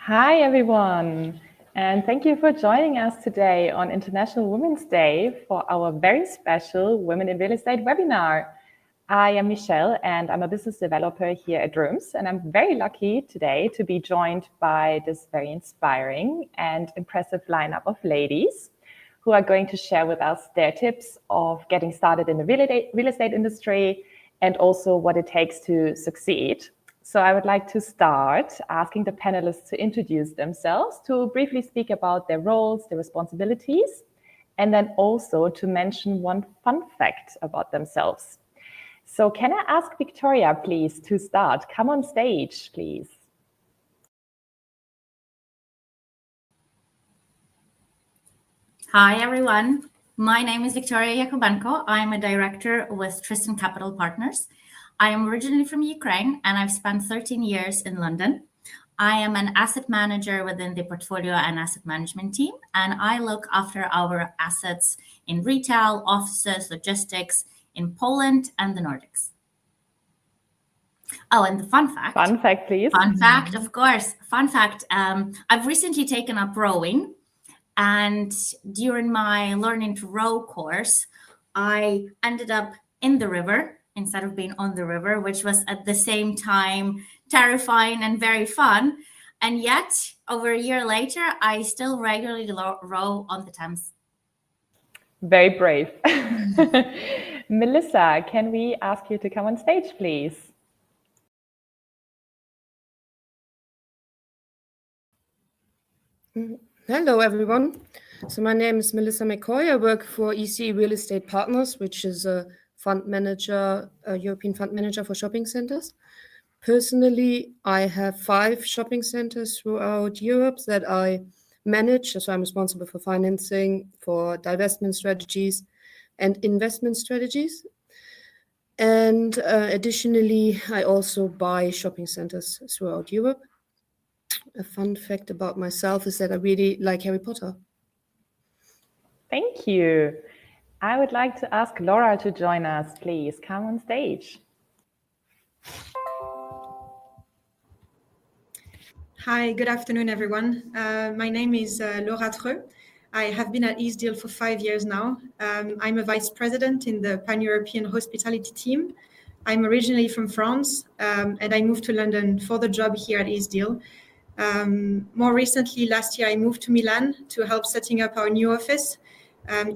Hi, everyone, and thank you for joining us today on International Women's Day for our very special Women in Real Estate webinar. I am Michelle, and I'm a business developer here at Drooms, and I'm very lucky today to be joined by this very inspiring and impressive lineup of ladies who are going to share with us their tips of getting started in the real estate industry and also what it takes to succeed. So I would like to start asking the panelists to introduce themselves, to briefly speak about their roles, their responsibilities, and then also to mention one fun fact about themselves. So can I ask Victoria, please, to start? Come on stage, please. Hi, everyone. My name is Victoria Yakubenko. I'm a director with Tristan Capital Partners. I am originally from Ukraine, and I've spent 13 years in London. I am an asset manager within the portfolio and asset management team, and I look after our assets in retail, offices, logistics in Poland and the Nordics. Oh, and the fun fact. Fun fact, please. Fun fact, of course. Fun fact. I've recently taken up rowing. And during my learning to row course, I ended up in the river instead of being on the river, which was at the same time terrifying and very fun. And yet, over a year later, I still regularly row on the Thames. Very brave. Melissa, can we ask you to come on stage, please? Hello, everyone. So my name is Melissa McCoy. I work for Eastdil Real Estate Partners, which is a fund manager, a European fund manager for shopping centers. Personally, I have 5 shopping centers throughout Europe that I manage. So I'm responsible for financing, for divestment strategies and investment strategies. And additionally, I also buy shopping centers throughout Europe. A fun fact about myself is that I really like Harry Potter. Thank you. I would like to ask Laura to join us, please. Come on stage. Hi, good afternoon, everyone. My name is Laura Treu. I have been at Eastdil for 5 years now. I'm a vice president in the Pan-European hospitality team. I'm originally from France, and I moved to London for the job here at Eastdil. More recently, last year, I moved to Milan to help setting up our new office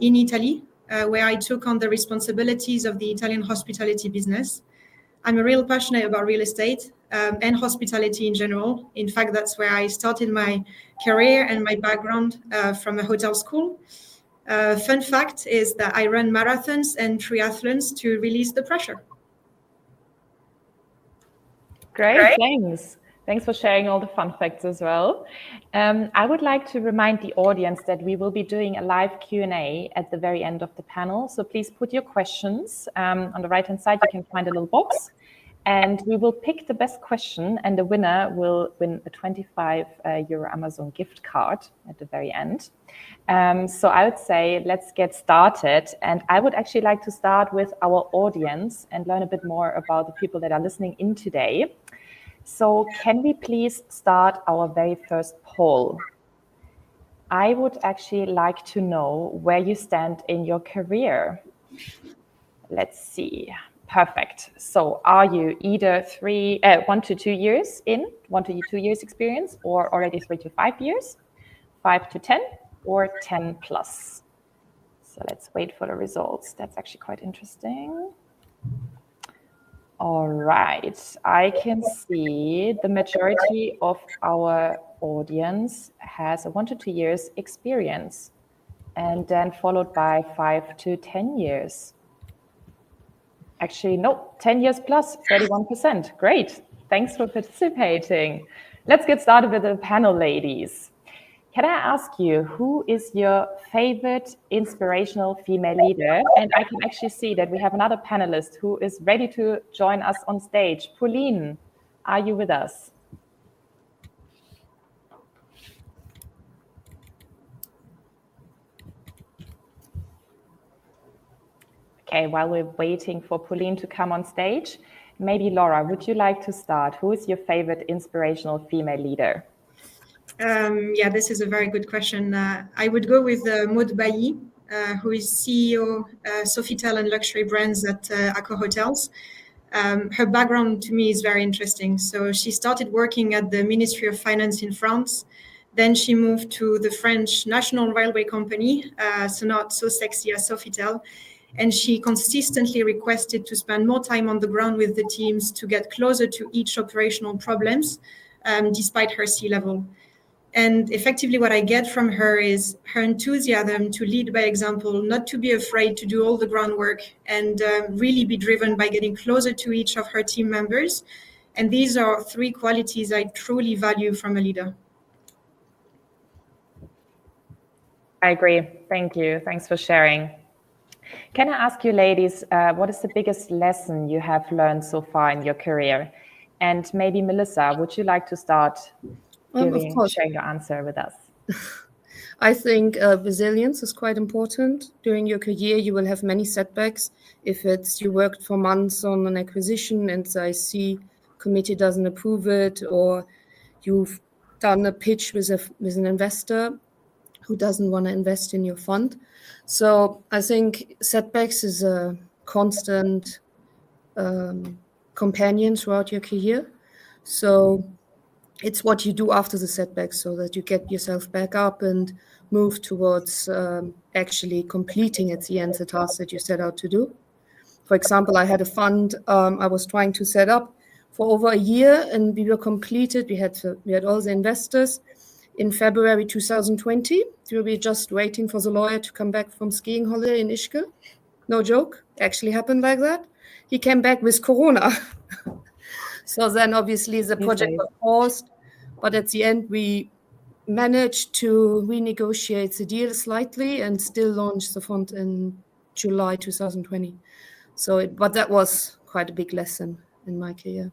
in Italy, where I took on the responsibilities of the Italian hospitality business. I'm a real passionate about real estate and hospitality in general. In fact, that's where I started my career and my background from a hotel school. Fun fact is that I run marathons and triathlons to release the pressure. Great, thanks. Thanks for sharing all the fun facts as well. I would like to remind the audience that we will be doing a live Q&A at the very end of the panel. So please put your questions. On the right-hand side, you can find a little box. And we will pick the best question, and the winner will win a 25 euro Amazon gift card at the very end. So I would say let's get started. And I would actually like to start with our audience and learn a bit more about the people that are listening in today. So can we please start our very first poll? I would actually like to know where you stand in your career. Let's see. Perfect. So are you either 1 to 2 years in, 1 to 2 years experience, or already 3 to 5 years, 5 to 10, or 10 plus? So let's wait for the results. That's actually quite interesting. All right. I can see the majority of our audience has a 1 to 2 years experience, and then followed by 5 to 10 years. Actually, no, 10 years plus, 31%. Great. Thanks for participating. Let's get started with the panel, ladies. Can I ask you, who is your favorite inspirational female leader? And I can actually see that we have another panelist who is ready to join us on stage. Pauline, are you with us? Okay, while we're waiting for Pauline to come on stage, maybe Laura, would you like to start? Who is your favorite inspirational female leader? Yeah, this is a very good question. I would go with Maud Bailly, who is CEO Sofitel and luxury brands at Accor Hotels. Her background to me is very interesting. So she started working at the Ministry of Finance in France. Then she moved to the French National Railway Company, so not so sexy as Sofitel. And she consistently requested to spend more time on the ground with the teams to get closer to each operational problems, despite her C-level. And effectively, what I get from her is her enthusiasm to lead by example, not to be afraid to do all the groundwork, and really be driven by getting closer to each of her team members. And these are three qualities I truly value from a leader. I agree. Thank you. Thanks for sharing. Can I ask you, ladies, what is the biggest lesson you have learned so far in your career? And maybe Melissa, would you like to start sharing your answer with us? I think resilience is quite important. During your career, you will have many setbacks. If it's you worked for months on an acquisition and the IC committee doesn't approve it, or you've done a pitch with an investor who doesn't want to invest in your fund. So I think setbacks is a constant companion throughout your career. So it's what you do after the setbacks so that you get yourself back up and move towards actually completing at the end the task that you set out to do. For example, I had a fund I was trying to set up for over a year, and we were completed. We had all the investors in February 2020. We were just waiting for the lawyer to come back from skiing holiday in Ischgl. No joke, actually happened like that. He came back with Corona. So then obviously the project was paused, but at the end we managed to renegotiate the deal slightly and still launch the fund in July 2020. But that was quite a big lesson in my career.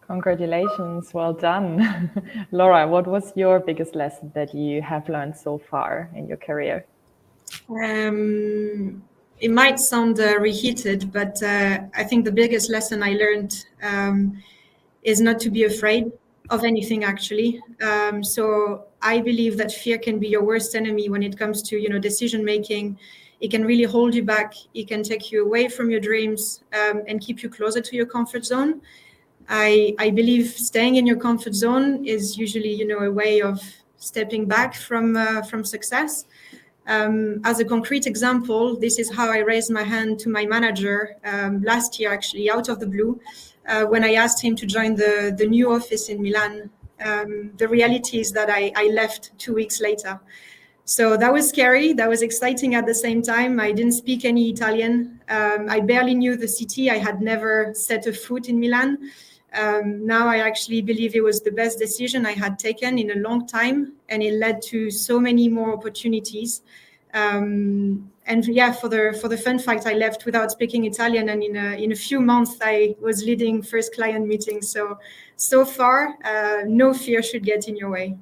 Congratulations, well done. Laura, what was your biggest lesson that you have learned so far in your career? It might sound reheated, but I think the biggest lesson I learned is not to be afraid of anything, actually. So I believe that fear can be your worst enemy when it comes to, decision making. It can really hold you back. It can take you away from your dreams and keep you closer to your comfort zone. I believe staying in your comfort zone is usually, a way of stepping back from success. As a concrete example, this is how I raised my hand to my manager last year, actually, out of the blue, when I asked him to join the new office in Milan. The reality is that I left 2 weeks later. So that was scary. That was exciting at the same time. I didn't speak any Italian. I barely knew the city. I had never set a foot in Milan. Now I actually believe it was the best decision I had taken in a long time, and it led to so many more opportunities. And yeah, for the fun fact, I left without speaking Italian, and in a few months I was leading first client meetings. So far, no fear should get in your way.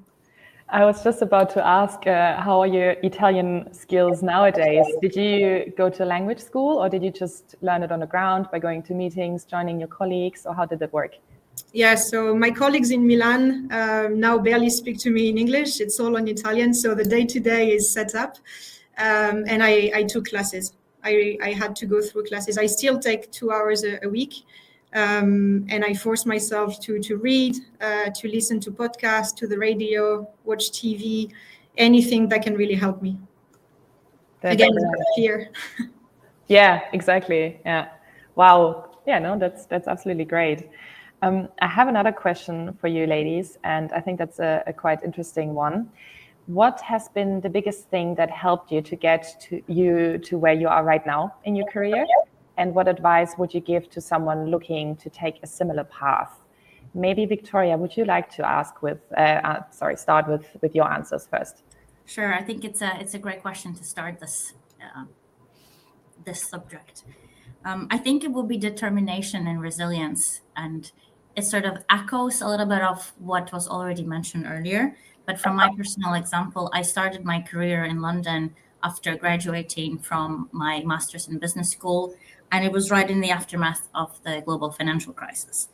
I was just about to ask, how are your Italian skills nowadays? Did you go to a language school, or did you just learn it on the ground by going to meetings, joining your colleagues, or how did that work? Yeah, so my colleagues in Milan now barely speak to me in English. It's all on Italian, so the day-to-day is set up. And I took classes. I had to go through classes. I still take 2 hours a week. And I force myself to read, to listen to podcasts, to the radio, watch TV, anything that can really help me. Again, fear. Yeah, exactly. Yeah. Wow. Yeah, no, that's absolutely great. I have another question for you, ladies, and I think that's a quite interesting one. What has been the biggest thing that helped you to get to where you are right now in your career? And what advice would you give to someone looking to take a similar path? Maybe Victoria, would you like to start with your answers first? Sure, I think it's a great question to start this subject. I think it will be determination and resilience, and it sort of echoes a little bit of what was already mentioned earlier. But from my personal example, I started my career in London after graduating from my master's in business school, and it was right in the aftermath of the global financial crisis.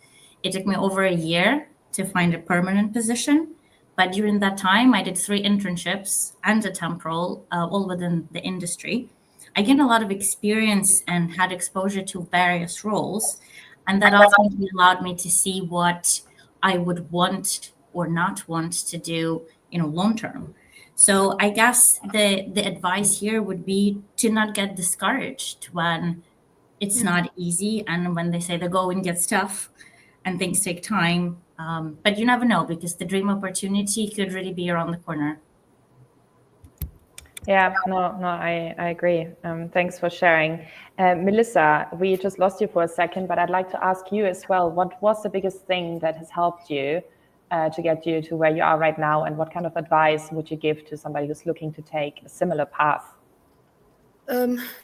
It took me over a year to find a permanent position, But during that time, I did 3 internships and a temporal, all within the industry. I gained a lot of experience and had exposure to various roles. And that ultimately allowed me to see what I would want or not want to do, long term. So I guess the advice here would be to not get discouraged when it's not easy and when they say the going gets tough and things take time. But you never know, because the dream opportunity could really be around the corner. Yeah, no, I agree. Thanks for sharing. Melissa, we just lost you for a second, but I'd like to ask you as well, what was the biggest thing that has helped you to get you to where you are right now? And what kind of advice would you give to somebody who's looking to take a similar path?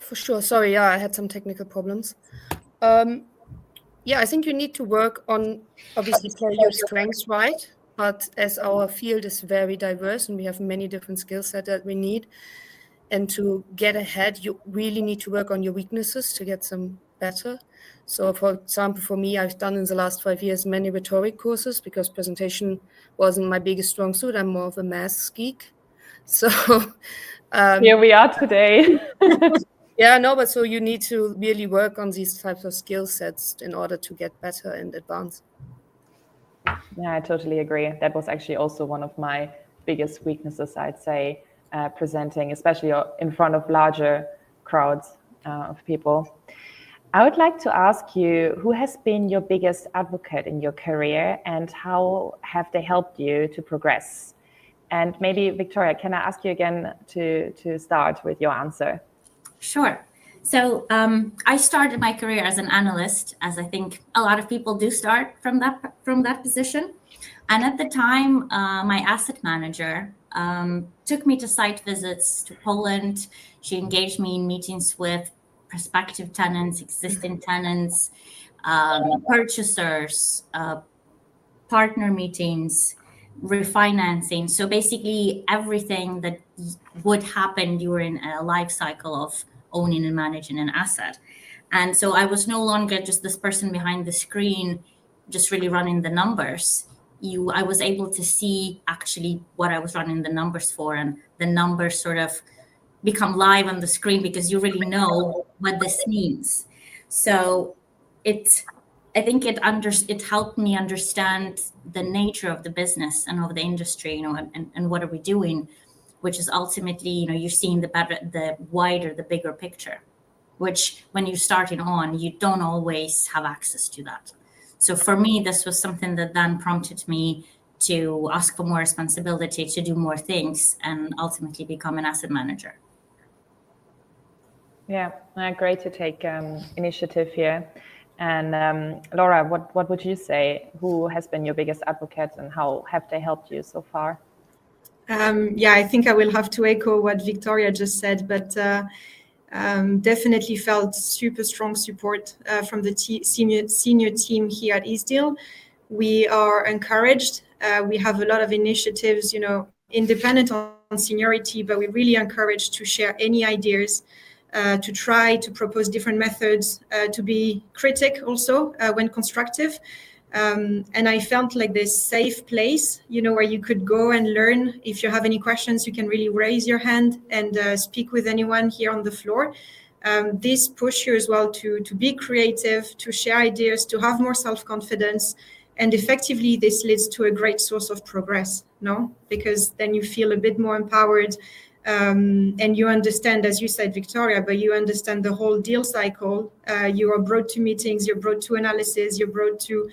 For sure. Sorry, yeah, I had some technical problems. Yeah, I think you need to work on, obviously, play your strengths right. But as our field is very diverse and we have many different skill sets that we need, and to get ahead, you really need to work on your weaknesses to get some better. So, for example, for me, I've done in the last 5 years many rhetoric courses because presentation wasn't my biggest strong suit. I'm more of a maths geek. So here we are today. Yeah, no, but so you need to really work on these types of skill sets in order to get better and advance. Yeah, I totally agree. That was actually also one of my biggest weaknesses, I'd say, presenting, especially in front of larger crowds of people. I would like to ask you, who has been your biggest advocate in your career and how have they helped you to progress? And maybe, Victoria, can I ask you again to start with your answer? Sure. So I started my career as an analyst, as I think a lot of people do start from that position. And at the time, my asset manager took me to site visits to Poland. She engaged me in meetings with prospective tenants, existing tenants, purchasers, partner meetings, refinancing. So basically everything that would happen during a life cycle of owning and managing an asset. And so I was no longer just this person behind the screen, just really running the numbers. I was able to see actually what I was running the numbers for, and the numbers sort of become live on the screen because you really know what this means. So I think it helped me understand the nature of the business and of the industry, and what are we doing, which is ultimately, you're seeing the wider, the bigger picture, which when you're starting on, you don't always have access to that. So for me, this was something that then prompted me to ask for more responsibility, to do more things, and ultimately become an asset manager. Yeah, great to take initiative here. And Laura, what would you say? Who has been your biggest advocate and how have they helped you so far? Yeah, I think I will have to echo what Victoria just said, but definitely felt super strong support from the senior team here at Eastdil. We are encouraged. We have a lot of initiatives, independent on seniority, but we're really encouraged to share any ideas, to try to propose different methods, to be critic also when constructive. And I felt like this safe place, where you could go and learn. If you have any questions, you can really raise your hand and speak with anyone here on the floor. This push you as well to be creative, to share ideas, to have more self-confidence. And effectively, this leads to a great source of progress, no? Because then you feel a bit more empowered. And you understand, as you said, Victoria, but you understand the whole deal cycle. You are brought to meetings, you're brought to analysis, you're brought to,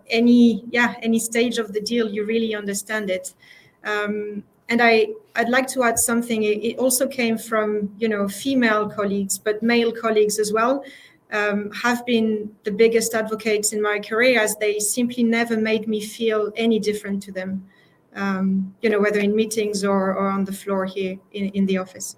any stage of the deal. You really understand it. And I'd like to add something. It also came from, female colleagues, but male colleagues as well. Have been the biggest advocates in my career, as they simply never made me feel any different to them. Whether in meetings or on the floor here in the office.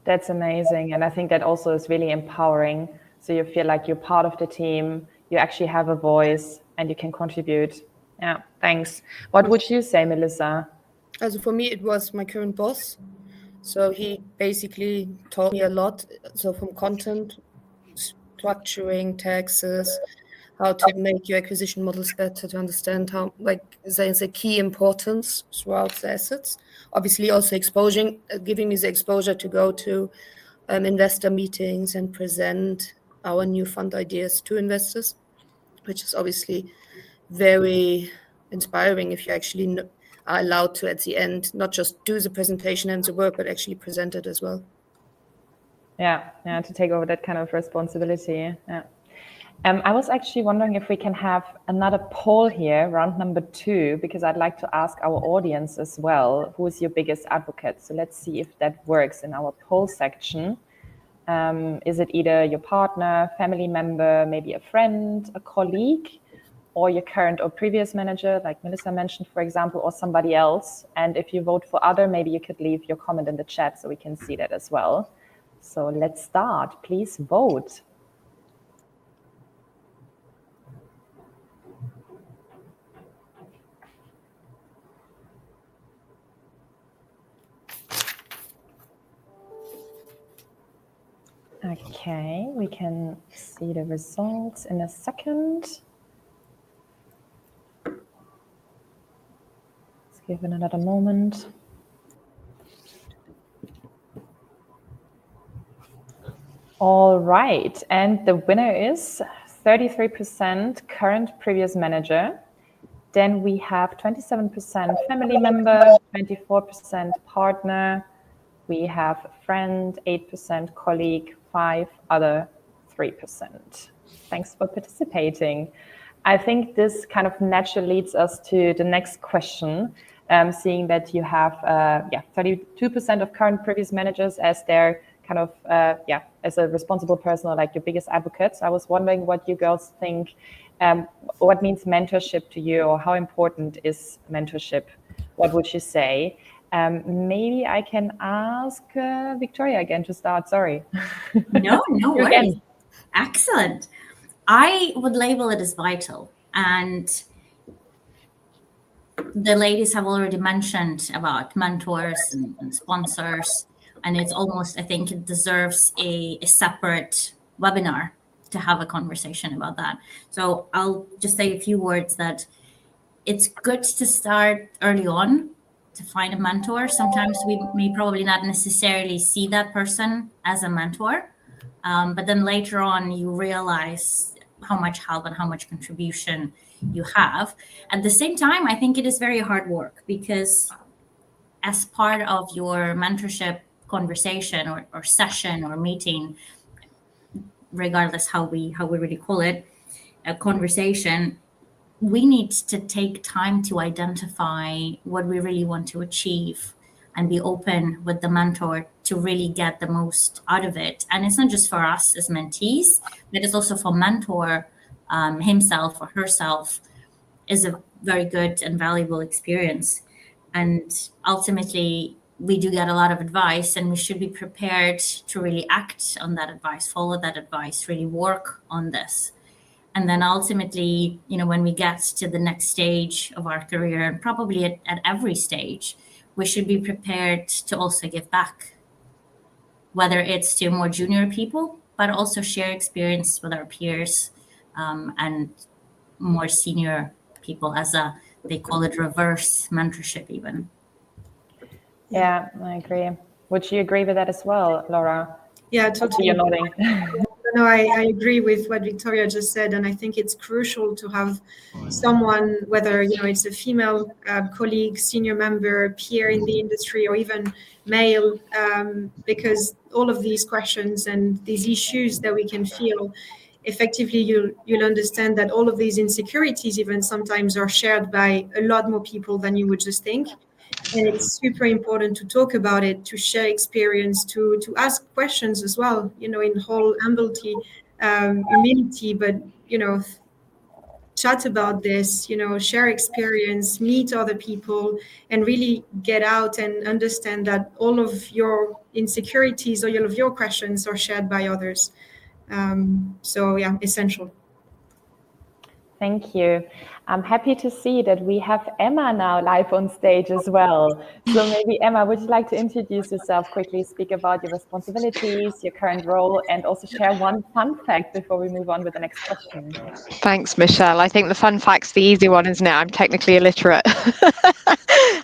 That's amazing. And I think that also is really empowering. So you feel like you're part of the team, you actually have a voice and you can contribute. Yeah, thanks. What would you say, Melissa? Also for me, it was my current boss. So he basically taught me a lot. So from content, structuring, taxes, how to make your acquisition models better, to understand how, like, there's a key importance throughout the assets. Obviously, also giving me the exposure to go to investor meetings and present our new fund ideas to investors, which is obviously very inspiring if you actually are allowed to, at the end, not just do the presentation and the work, but actually present it as well. Yeah, to take over that kind of responsibility. Yeah. I was actually wondering if we can have another poll here, round number 2, because I'd like to ask our audience as well, who is your biggest advocate? So let's see if that works in our poll section. Is it either your partner, family member, maybe a friend, a colleague, or your current or previous manager, like Melissa mentioned, for example, or somebody else? And if you vote for other, maybe you could leave your comment in the chat so we can see that as well. So let's start. Please vote. Okay, we can see the results in a second. Let's give it another moment. All right, and the winner is 33% current previous manager. Then we have 27% family member, 24% partner. We have friend, 8% colleague, 5 other, 3%. Thanks for participating. I think this kind of naturally leads us to the next question, seeing that you have 32% of current previous managers as their kind of, as a responsible person or like your biggest advocates. I was wondering what you girls think, what means mentorship to you, or how important is mentorship? What would you say? Maybe I can ask Victoria again to start. Sorry. No worries. Excellent. I would label it as vital. And the ladies have already mentioned about mentors and sponsors. And it's almost, I think it deserves a separate webinar to have a conversation about that. So I'll just say a few words that it's good to start early on to find a mentor. Sometimes we may probably not necessarily see that person as a mentor, but then later on you realize how much help and how much contribution you have. At the same time, I think it is very hard work, because as part of your mentorship conversation or session or meeting, regardless how we really call it, a conversation, we need to take time to identify what we really want to achieve and be open with the mentor to really get the most out of it. And it's not just for us as mentees, but it's also for mentor himself or herself, is a very good and valuable experience. And ultimately, we do get a lot of advice, and we should be prepared to really act on that advice, follow that advice, really work on this. And then ultimately, when we get to the next stage of our career, and probably at every stage, we should be prepared to also give back, whether it's to more junior people, but also share experience with our peers and more senior people as they call it reverse mentorship even. Yeah, I agree. Would you agree with that as well, Laura? Yeah, totally. You're nodding. No, I agree with what Victoria just said, and I think it's crucial to have someone, whether it's a female colleague, senior member, peer in the industry, or even male, because all of these questions and these issues that we can feel, effectively you'll understand that all of these insecurities even sometimes are shared by a lot more people than you would just think. And it's super important to talk about it, to share experience, to ask questions as well, in whole humility, but, chat about this, share experience, meet other people, and really get out and understand that all of your insecurities or all of your questions are shared by others. So yeah, essential. Thank you. I'm happy to see that we have Emma now live on stage as well. So maybe Emma, would you like to introduce yourself quickly, speak about your responsibilities, your current role, and also share one fun fact before we move on with the next question? Thanks, Michelle. I think the fun fact's the easy one, isn't it? I'm technically illiterate.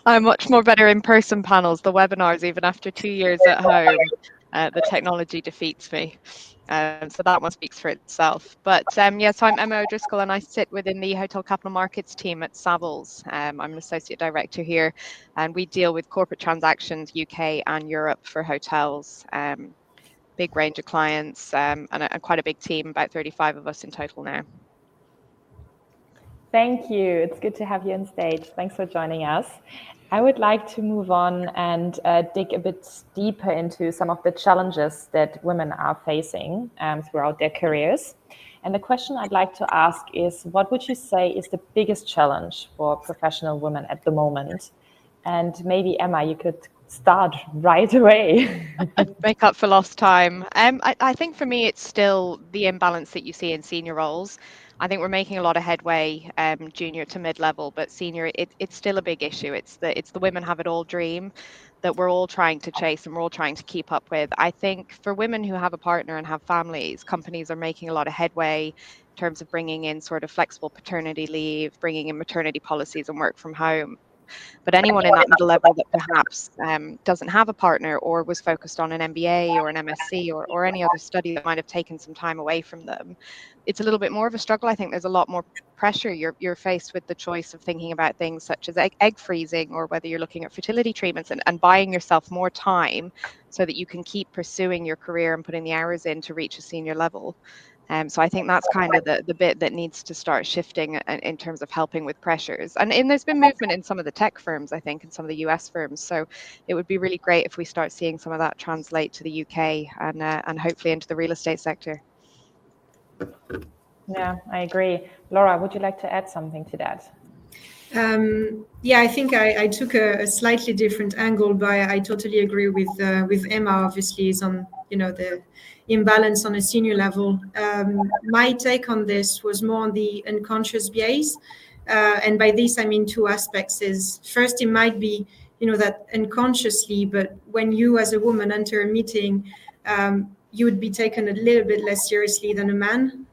I'm much more better in person panels, the webinars, even after 2 years at home. The technology defeats me. So that one speaks for itself. But so I'm Emma O'Driscoll and I sit within the Hotel Capital Markets team at Savills. I'm an associate director here and we deal with corporate transactions, UK and Europe for hotels. Big range of clients and quite a big team, about 35 of us in total now. Thank you. It's good to have you on stage. Thanks for joining us. I would like to move on and dig a bit deeper into some of the challenges that women are facing throughout their careers. And the question I'd like to ask is, what would you say is the biggest challenge for professional women at the moment? And maybe, Emma, you could start right away. Make up for lost time. I think for me, it's still the imbalance that you see in senior roles. I think we're making a lot of headway, junior to mid-level, but senior, it's still a big issue. It's the women have it all dream that we're all trying to chase and we're all trying to keep up with. I think for women who have a partner and have families, companies are making a lot of headway in terms of bringing in sort of flexible paternity leave, bringing in maternity policies and work from home. But anyone in that middle level that perhaps doesn't have a partner or was focused on an MBA or an MSc or any other study that might have taken some time away from them, it's a little bit more of a struggle. I think there's a lot more pressure. You're faced with the choice of thinking about things such as egg freezing or whether you're looking at fertility treatments and buying yourself more time so that you can keep pursuing your career and putting the hours in to reach a senior level. So I think that's kind of the bit that needs to start shifting in terms of helping with pressures. And there's been movement in some of the tech firms, I think, and some of the US firms. So it would be really great if we start seeing some of that translate to the UK and hopefully into the real estate sector. Yeah, I agree. Laura, would you like to add something to that? Yeah, I think I took a slightly different angle, but I totally agree with Emma. Obviously, is on the imbalance on a senior level. My take on this was more on the unconscious bias, and by this I mean two aspects. Is first, it might be that unconsciously, but when you as a woman enter a meeting, you would be taken a little bit less seriously than a man.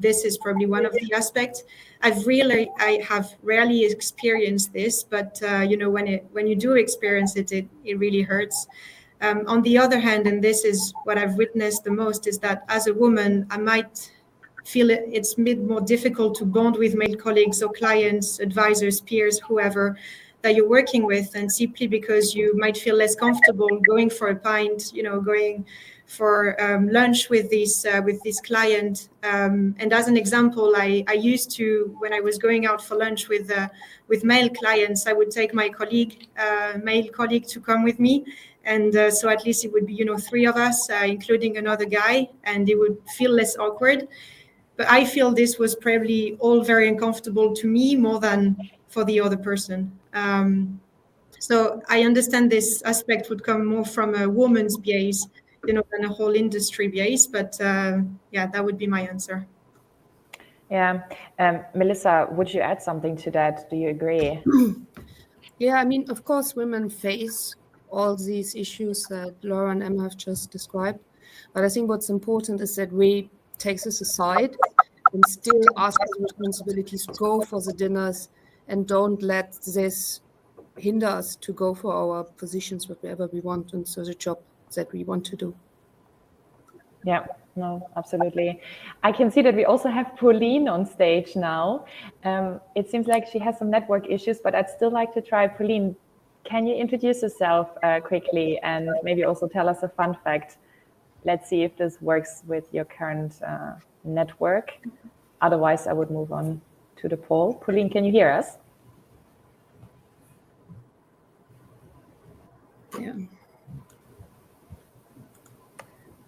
This is probably one of the aspects. I have rarely experienced this, but when you do experience it, it really hurts. On the other hand, and this is what I've witnessed the most, is that as a woman, I might feel it's a bit more difficult to bond with male colleagues or clients, advisors, peers, whoever that you're working with, and simply because you might feel less comfortable going for a pint, going for lunch with this client. And as an example, I used to, when I was going out for lunch with male clients, I would take my male colleague to come with me. And so at least it would be, three of us, including another guy, and it would feel less awkward. But I feel this was probably all very uncomfortable to me more than for the other person. So I understand this aspect would come more from a woman's base, than a whole industry base. But yeah, that would be my answer. Yeah. Melissa, would you add something to that? Do you agree? Yeah, I mean, of course, women face all these issues that Laura and Emma have just described. But I think what's important is that we take this aside and still ask the responsibilities, go for the dinners, and don't let this hinder us to go for our positions, whatever we want, and so the job that we want to do. Yeah, no, absolutely. I can see that we also have Pauline on stage now. It seems like she has some network issues, but I'd still like to try. Pauline, can you introduce yourself quickly and maybe also tell us a fun fact? Let's see if this works with your current network. Otherwise, I would move on to the poll. Pauline, can you hear us? Yeah.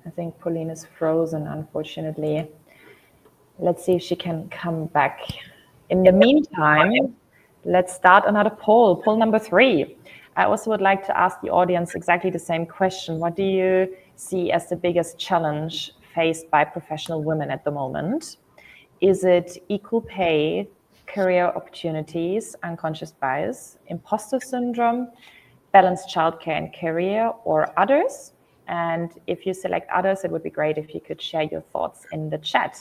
I think Pauline is frozen, unfortunately. Let's see if she can come back. In the meantime, let's start another poll, poll number 3. I also would like to ask the audience exactly the same question. What do you see as the biggest challenge faced by professional women at the moment? Is it equal pay, career opportunities, unconscious bias, imposter syndrome, balanced childcare and career, or others? And if you select others, it would be great if you could share your thoughts in the chat.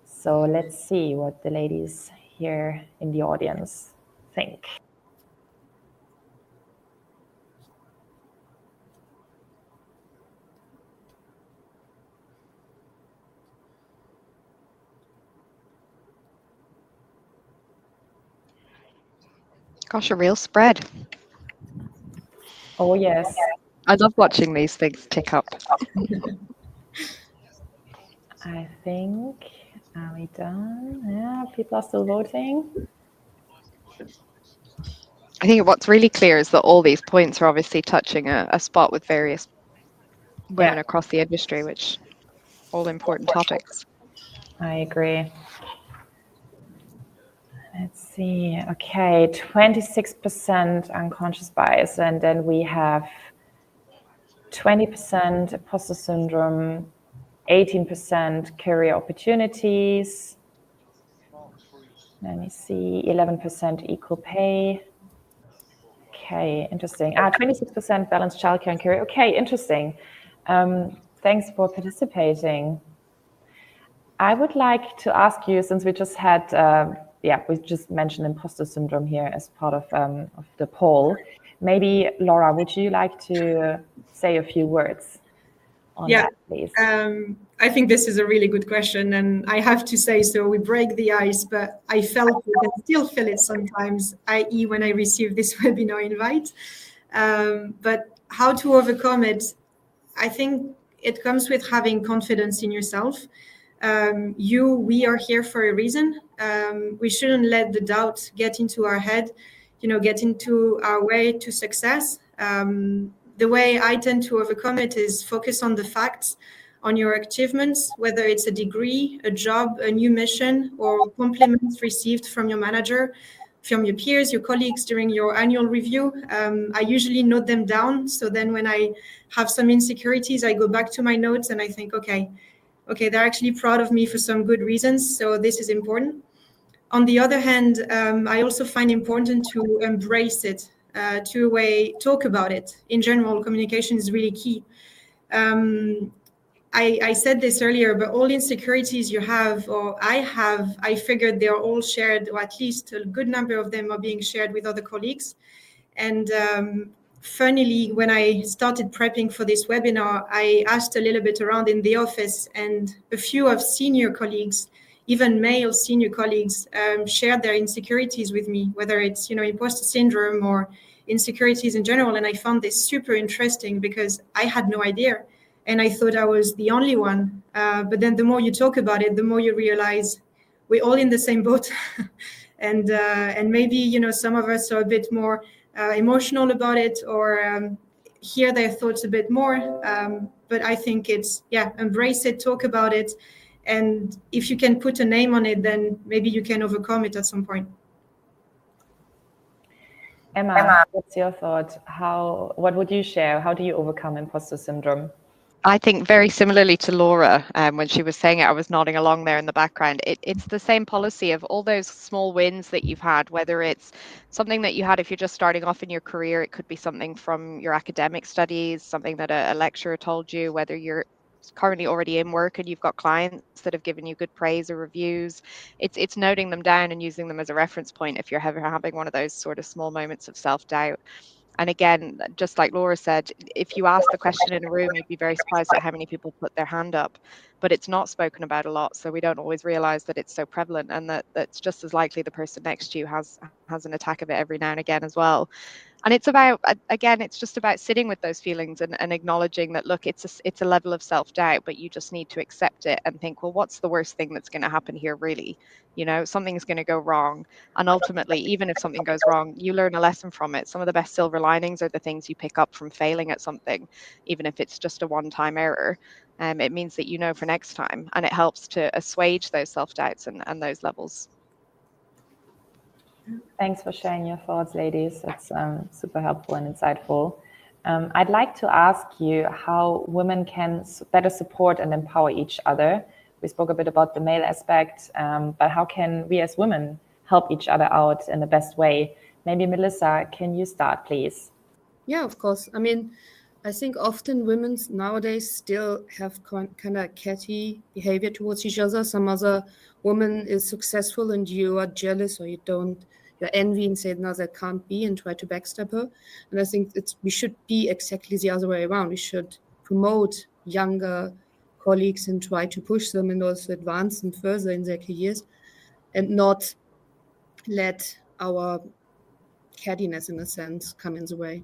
So let's see what the ladies here in the audience think. Gosh, a real spread. Oh, yes. I love watching these things tick up. I think, are we done? Yeah, people are still voting. I think what's really clear is that all these points are obviously touching a spot with various women across the industry, which all important topics. I agree. Let's see. Okay, 26% unconscious bias, and then we have 20% imposter syndrome, 18% career opportunities. Let me see, 11% equal pay. Okay, interesting. 26% balanced childcare and career. Okay, interesting. Thanks for participating. I would like to ask you, since we just had, we just mentioned imposter syndrome here as part of the poll. Maybe, Laura, would you like to say a few words on that, please? I think this is a really good question, and I have to say, so we break the ice, but I felt it and still feel it sometimes, i.e. when I receive this webinar invite. But how to overcome it, I think it comes with having confidence in yourself. We are here for a reason. We shouldn't let the doubt get into our head, get into our way to success. The way I tend to overcome it is focus on the facts, on your achievements, whether it's a degree, a job, a new mission, or compliments received from your manager, from your peers, your colleagues during your annual review. I usually note them down. So then when I have some insecurities, I go back to my notes and I think, okay, they're actually proud of me for some good reasons. So this is important. On the other hand, I also find important to embrace it, talk about it. In general, communication is really key. I said this earlier, but all insecurities you have, or I figured they're all shared, or at least a good number of them are being shared with other colleagues. And funnily, when I started prepping for this webinar, I asked a little bit around in the office, and a few of senior colleagues, even male senior colleagues, shared their insecurities with me, whether it's imposter syndrome or insecurities in general. And I found this super interesting because I had no idea. And I thought I was the only one. But then the more you talk about it, the more you realize we're all in the same boat. and maybe, some of us are a bit more emotional about it, or hear their thoughts a bit more. But I think it's, embrace it, talk about it. And if you can put a name on it, then maybe you can overcome it at some point. Emma, what's your thought? What would you share? How do you overcome imposter syndrome? I think very similarly to Laura, when she was saying it, I was nodding along there in the background. It's the same policy of all those small wins that you've had, whether it's something that you had if you're just starting off in your career, it could be something from your academic studies, something that a lecturer told you, whether you're currently already in work and you've got clients that have given you good praise or reviews. It's noting them down and using them as a reference point if you're ever having one of those sort of small moments of self-doubt. And again, just like Laura said, if you ask the question in a room, you'd be very surprised at how many people put their hand up. But it's not spoken about a lot, so we don't always realize that it's so prevalent, and that's just as likely the person next to you has an attack of it every now and again as well. And it's about, again, it's just about sitting with those feelings and acknowledging that, look, it's a level of self-doubt, but you just need to accept it and think, well, what's the worst thing that's going to happen here, really? Something's going to go wrong. And ultimately, even if something goes wrong, you learn a lesson from it. Some of the best silver linings are the things you pick up from failing at something, even if it's just a one-time error. It means that you know for next time, and it helps to assuage those self-doubts and those levels. Thanks for sharing your thoughts, ladies. It's super helpful and insightful. I'd like to ask you how women can better support and empower each other We spoke a bit about the male aspect, but how can we as women help each other out in the best way? Maybe Melissa, can you start, please? Yeah, of course. I mean, I think often women nowadays still have kind of catty behavior towards each other. Some other woman is successful and you are jealous, or you're envy and say, no, that can't be, and try to backstab her. And I think we should be exactly the other way around. We should promote younger colleagues and try to push them and also advance them further in their careers, and not let our cattiness, in a sense, come in the way.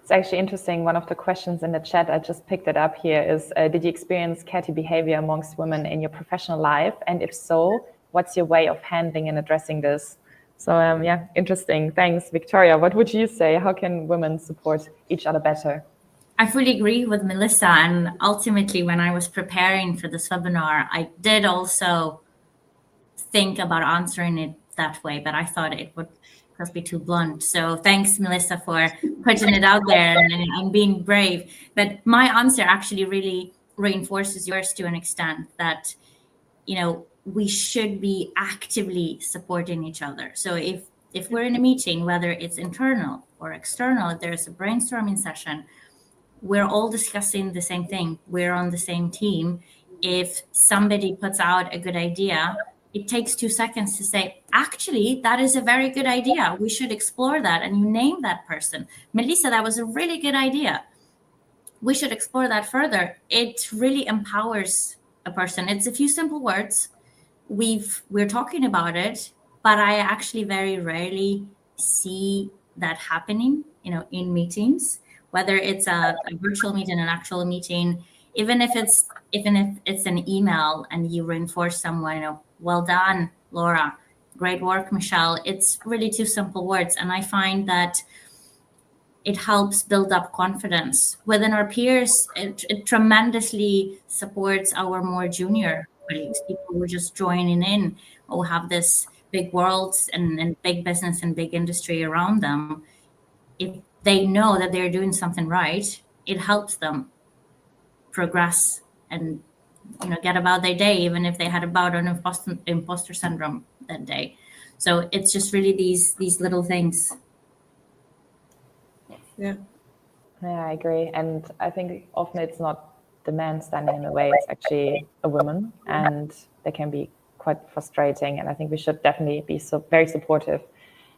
It's actually interesting. One of the questions in the chat, I just picked it up here, is did you experience catty behavior amongst women in your professional life? And if so, what's your way of handling and addressing this? So yeah, interesting. Thanks. Victoria, what would you say? How can women support each other better? I fully agree with Melissa. And ultimately, when I was preparing for this webinar, I did also think about answering it that way, but I thought it would just be too blunt. So thanks, Melissa, for putting it out there and being brave. But my answer actually really reinforces yours to an extent, that, you know, we should be actively supporting each other. So if we're in a meeting, whether it's internal or external, if there's a brainstorming session, we're all discussing the same thing. We're on the same team. If somebody puts out a good idea, it takes 2 seconds to say, actually, that is a very good idea. We should explore that. And you name that person. Melissa, that was a really good idea. We should explore that further. It really empowers a person. It's a few simple words. We're talking about it, but I actually very rarely see that happening, you know, in meetings, whether it's a virtual meeting, an actual meeting, even if it's an email and you reinforce someone, you know, well done, Laura, great work, Michelle. It's really 2 simple words. And I find that it helps build up confidence within our peers. It tremendously supports our more junior colleagues, people who are just joining in, who have this big worlds and big business and big industry around them. If they know that they're doing something right, it helps them progress and, you know, get about their day, even if they had about an imposter syndrome that day. So it's just really these little things. Yeah. Yeah, I agree. And I think often it's not the man standing in the way, it's actually a woman, and they can be quite frustrating. And I think we should definitely be very supportive.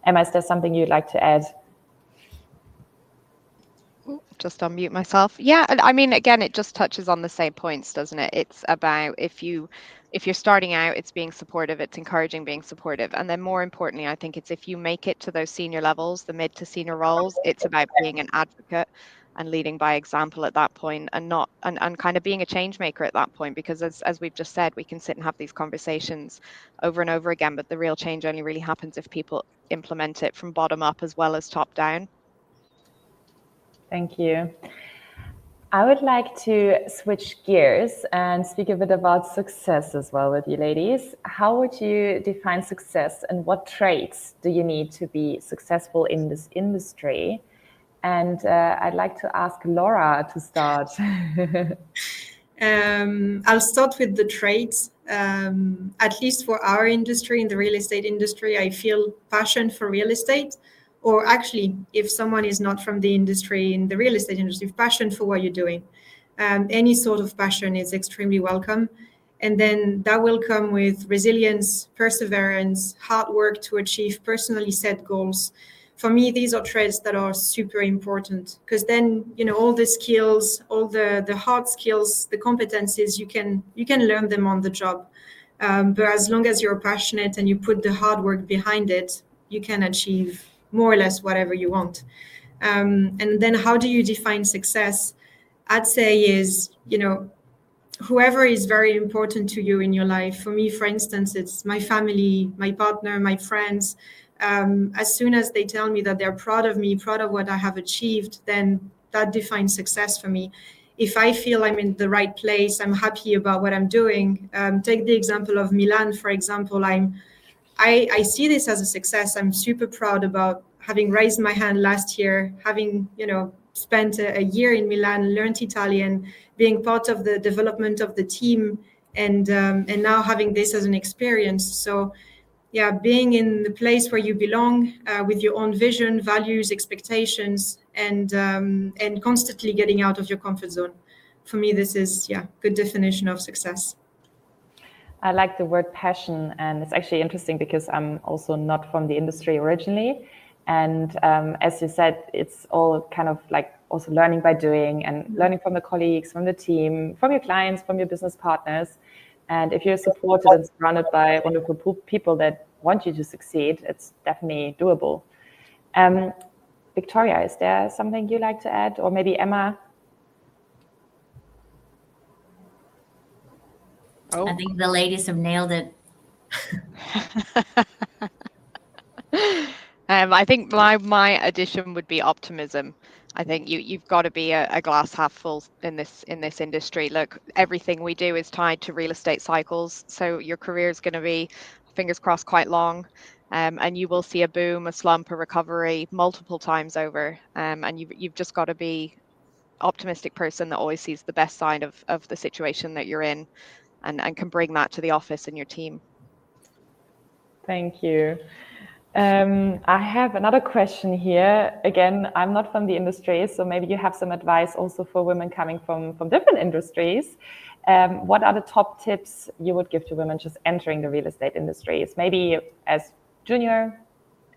Emma, is there something you'd like to add? Just unmute myself. Yeah, I mean, again, it just touches on the same points, doesn't it? It's about if you're starting out, it's being supportive, it's encouraging being supportive. And then more importantly, I think it's if you make it to those senior levels, the mid to senior roles, it's about being an advocate and leading by example at that point, and kind of being a change maker at that point, because as we've just said, we can sit and have these conversations over and over again, but the real change only really happens if people implement it from bottom up as well as top down. Thank you. I would like to switch gears and speak a bit about success as well with you ladies. How would you define success, and what traits do you need to be successful in this industry? And I'd like to ask Laura to start. I'll start with the traits. At least for our industry, in the real estate industry, I feel passion for real estate. Or actually, if someone is not from the industry, in the real estate industry, passion for what you're doing. Any sort of passion is extremely welcome. And then that will come with resilience, perseverance, hard work to achieve personally set goals. For me, these are traits that are super important, because then, you know, all the skills, all the hard skills, the competencies, you can learn them on the job. But as long as you're passionate and you put the hard work behind it, you can achieve more or less whatever you want. And then how do you define success? I'd say is, you know, whoever is very important to you in your life. For me, for instance, it's my family, my partner, my friends. As soon as they tell me that they're proud of me, proud of what I have achieved, then that defines success for me. If I feel I'm in the right place, I'm happy about what I'm doing. Take the example of Milan, for example. I see this as a success. I'm super proud about having raised my hand last year, having, spent a year in Milan, learned Italian, being part of the development of the team, and now having this as an experience. So yeah, being in the place where you belong, with your own vision, values, expectations, and constantly getting out of your comfort zone. For me, this is good definition of success. I like the word passion, and it's actually interesting because I'm also not from the industry originally. And as you said, it's all kind of like also learning by doing and learning from the colleagues, from the team, from your clients, from your business partners. And if you're supported and surrounded by wonderful people that want you to succeed, it's definitely doable. Victoria, is there something you like to add? Or maybe Emma? Oh. I think the ladies have nailed it. I think my addition would be optimism. I think you've got to be a glass half full in this industry. Look, everything we do is tied to real estate cycles, so your career is going to be, fingers crossed, quite long, and you will see a boom, a slump, a recovery multiple times over. And you've just got to be optimistic person that always sees the best side of the situation that you're in, and can bring that to the office and your team. Thank you. I have another question here. Again, I'm not from the industry, so maybe you have some advice also for women coming from different industries. What are the top tips you would give to women just entering the real estate industries? Maybe as junior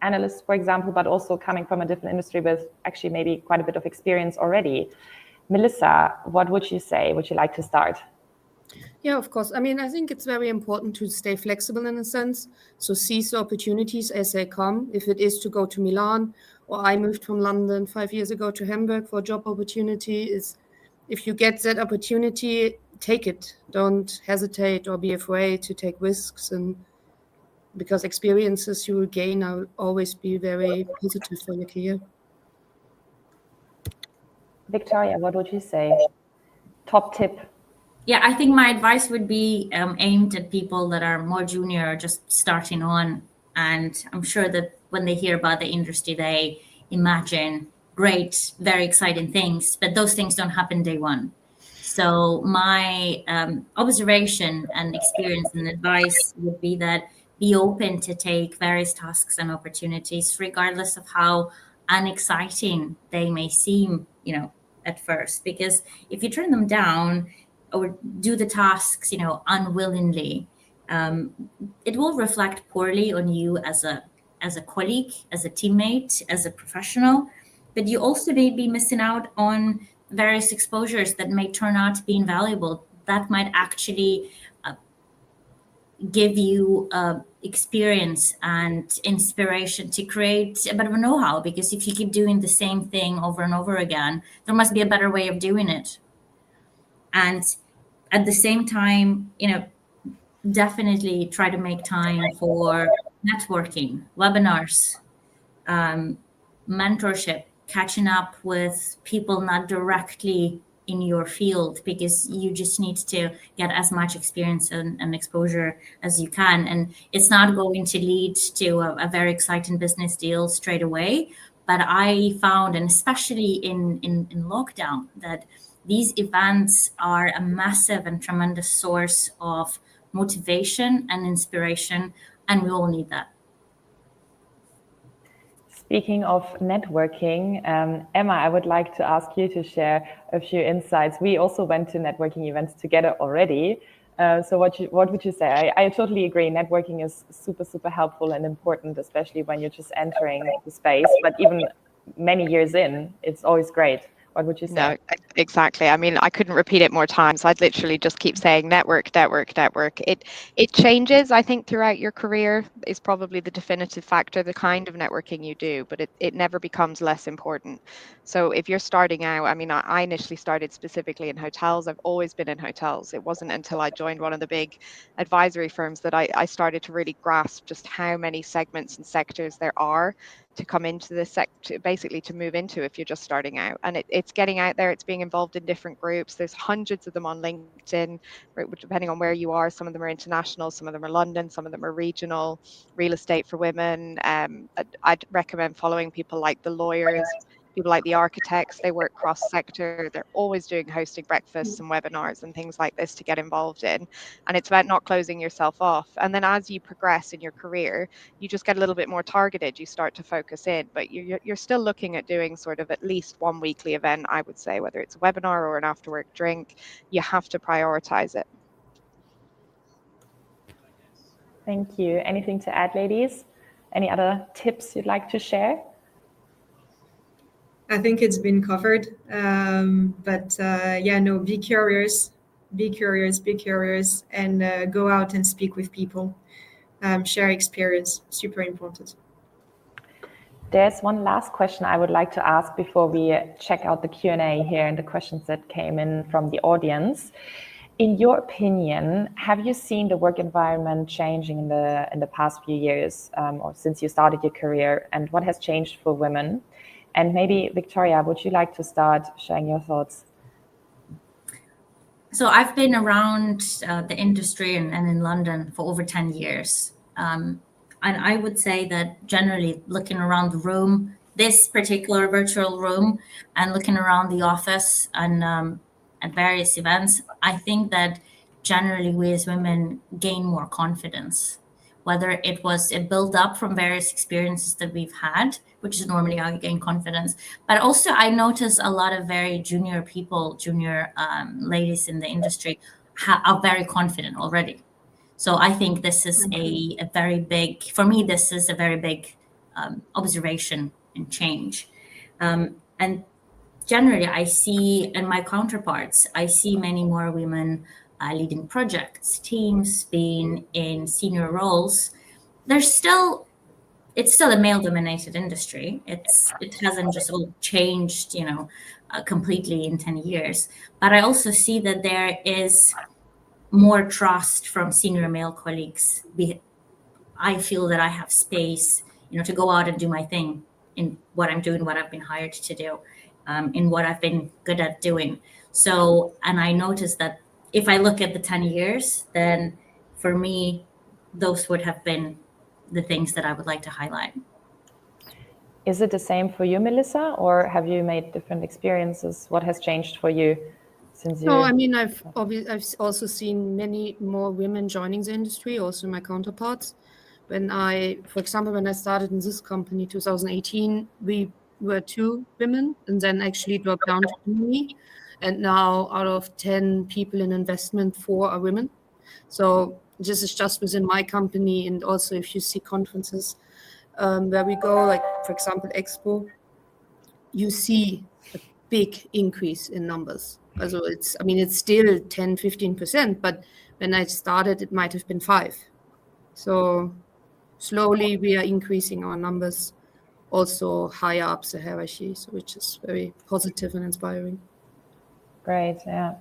analysts, for example, but also coming from a different industry with actually maybe quite a bit of experience already. Melissa, what would you say? Would you like to start? Yeah, of course. I mean, I think it's very important to stay flexible in a sense. So seize the opportunities as they come. If it is to go to Milan, or I moved from London 5 years ago to Hamburg for a job opportunity, is if you get that opportunity, take it. Don't hesitate or be afraid to take risks, and because experiences you will gain will always be very positive for your career. Victoria, what would you say? Top tip? Yeah, I think my advice would be aimed at people that are more junior or just starting on. And I'm sure that when they hear about the industry, they imagine great, very exciting things, but those things don't happen day one. So my observation and experience and advice would be that be open to take various tasks and opportunities, regardless of how unexciting they may seem, at first. Because if you turn them down, or do the tasks, unwillingly, it will reflect poorly on you as a colleague, as a teammate, as a professional. But you also may be missing out on various exposures that may turn out to be invaluable. That might actually give you experience and inspiration to create a bit of a know-how. Because if you keep doing the same thing over and over again, there must be a better way of doing it. And at the same time, definitely try to make time for networking, webinars, mentorship, catching up with people not directly in your field, because you just need to get as much experience and exposure as you can. And it's not going to lead to a very exciting business deal straight away. But I found, and especially in lockdown, that these events are a massive and tremendous source of motivation and inspiration, and we all need that. Speaking of networking, Emma, I would like to ask you to share a few insights. We also went to networking events together already. So what would you say? I totally agree. Networking is super, super helpful and important, especially when you're just entering the space. But even many years in, it's always great. What would you say? No, exactly. I mean, I couldn't repeat it more times. I'd literally just keep saying network, network, network. It changes, I think, throughout your career is probably the definitive factor, the kind of networking you do, but it never becomes less important. So if you're starting out, I mean, I initially started specifically in hotels. I've always been in hotels. It wasn't until I joined one of the big advisory firms that I started to really grasp just how many segments and sectors there are come into this sector, basically to move into if you're just starting out. And it's getting out there, it's being involved in different groups. There's hundreds of them on LinkedIn, depending on where you are. Some of them are international, some of them are London, some of them are regional. Real estate for women. I'd recommend following people like the lawyers, people like the architects. They work cross-sector. They're always doing hosting breakfasts and webinars and things like this to get involved in. And it's about not closing yourself off. And then as you progress in your career, you just get a little bit more targeted. You start to focus in, but you're still looking at doing sort of at least one weekly event, I would say, whether it's a webinar or an after-work drink. You have to prioritize it. Thank you. Anything to add, ladies? Any other tips you'd like to share? I think it's been covered. Be curious, and go out and speak with people. Share experience, super important. There's one last question I would like to ask before we check out the Q&A here and the questions that came in from the audience. In your opinion, have you seen the work environment changing in the past few years, or since you started your career, and what has changed for women? And maybe, Victoria, would you like to start sharing your thoughts? So I've been around the industry and in London for over 10 years. And I would say that generally looking around the room, this particular virtual room, and looking around the office and at various events, I think that generally we as women gain more confidence, whether it was a build up from various experiences that we've had, which is normally how you gain confidence. But also I notice a lot of very junior people, ladies in the industry are very confident already. So I think this is a very big, for me, this is a very big observation and change. And generally, I see in my counterparts, I see many more women leading projects, teams, being in senior roles. It's still a male-dominated industry. It hasn't just all changed, completely in 10 years. But I also see that there is more trust from senior male colleagues. I feel that I have space, to go out and do my thing in what I'm doing, what I've been hired to do, in what I've been good at doing. So, and I noticed that if I look at the 10 years, then for me, those would have been the things that I would like to highlight. Is it the same for you, Melissa, or have you made different experiences? What has changed for you since you? No, I mean, I've also seen many more women joining the industry, also my counterparts. For example, when I started in this company, 2018, we were 2 women, and then actually dropped down to me. And now out of 10 people in investment, 4 are women. So this is just within my company. And also if you see conferences where we go, like, for example, Expo, you see a big increase in numbers. Also it's still 10, 15%, but when I started, it might have been 5. So slowly we are increasing our numbers also higher up the hierarchy, so which is very positive and inspiring. Great, yeah.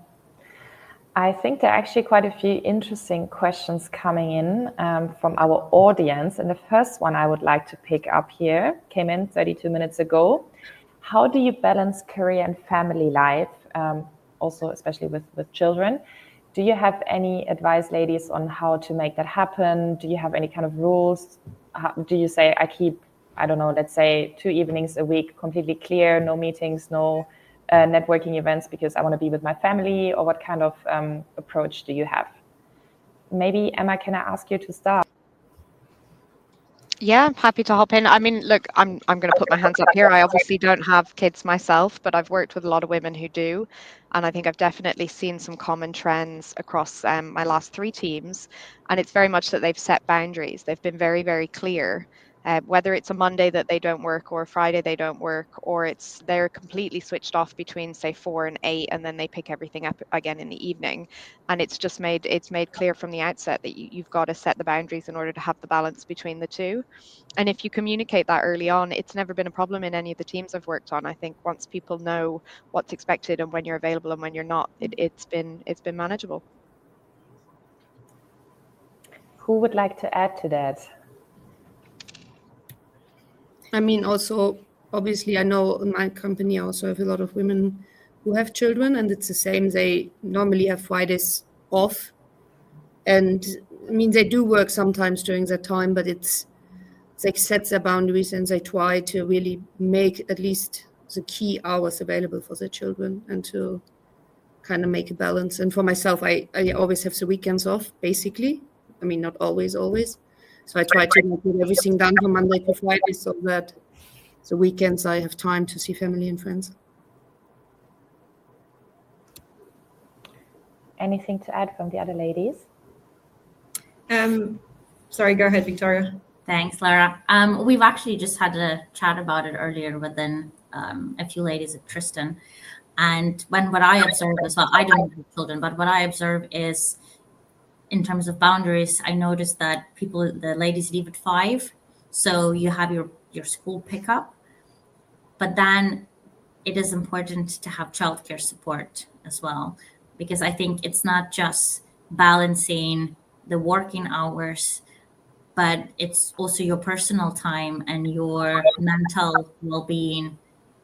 I think there are actually quite a few interesting questions coming in from our audience. And the first one I would like to pick up here came in 32 minutes ago. How do you balance career and family life, also especially with children? Do you have any advice, ladies, on how to make that happen? Do you have any kind of rules? Do you say, I keep, I don't know, let's say 2 evenings a week completely clear, no meetings, no networking events because I want to be with my family? Or what kind of approach do you have? Maybe, Emma, can I ask you to start? Yeah, I'm happy to hop in. I mean, look, I'm going to put my hands up here. I obviously don't have kids myself, but I've worked with a lot of women who do. And I think I've definitely seen some common trends across my last 3 teams. And it's very much that they've set boundaries. They've been very, very clear. Whether it's a Monday that they don't work or a Friday they don't work, or they're completely switched off between, say, 4 and 8, and then they pick everything up again in the evening. And it's made clear from the outset that you've got to set the boundaries in order to have the balance between the two. And if you communicate that early on, it's never been a problem in any of the teams I've worked on. I think once people know what's expected and when you're available and when you're not, it's been manageable. Who would like to add to that? I mean, also, obviously, I know in my company I also have a lot of women who have children, and it's the same. They normally have Fridays off. And I mean, they do work sometimes during that time, but it's they set their boundaries and they try to really make at least the key hours available for their children and to kind of make a balance. And for myself, I always have the weekends off, basically. I mean, not always. So I try to get everything done from Monday to Friday so that the weekends I have time to see family and friends. Anything to add from the other ladies? Sorry, go ahead, Victoria. Thanks, Lara. We've actually just had a chat about it earlier within a few ladies at Tristan. And what I observe as well, I don't have children, but what I observe is in terms of boundaries, I noticed that the ladies leave at 5. So you have your school pickup, but then it is important to have childcare support as well, because I think it's not just balancing the working hours, but it's also your personal time and your mental well-being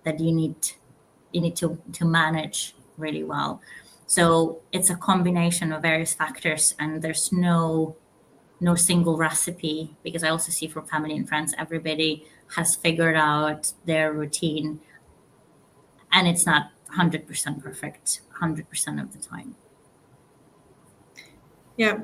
that you need to manage really well. So it's a combination of various factors, and there's no single recipe, because I also see from family and friends, everybody has figured out their routine, and it's not 100% perfect 100% of the time. Yeah,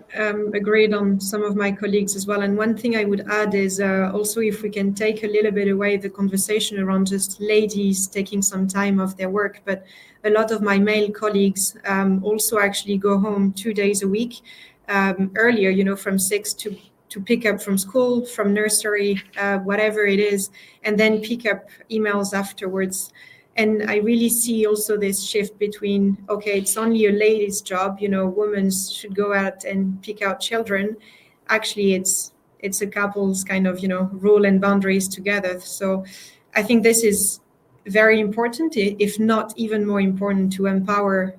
agreed on some of my colleagues as well. And one thing I would add is also if we can take a little bit away the conversation around just ladies taking some time off their work, but a lot of my male colleagues also actually go home 2 days a week earlier, from 6 to pick up from school, from nursery, whatever it is, and then pick up emails afterwards. And I really see also this shift between, okay, it's only a lady's job, women should go out and pick out children. Actually, it's a couple's kind of, rule and boundaries together. So I think this is very important, if not even more important, to empower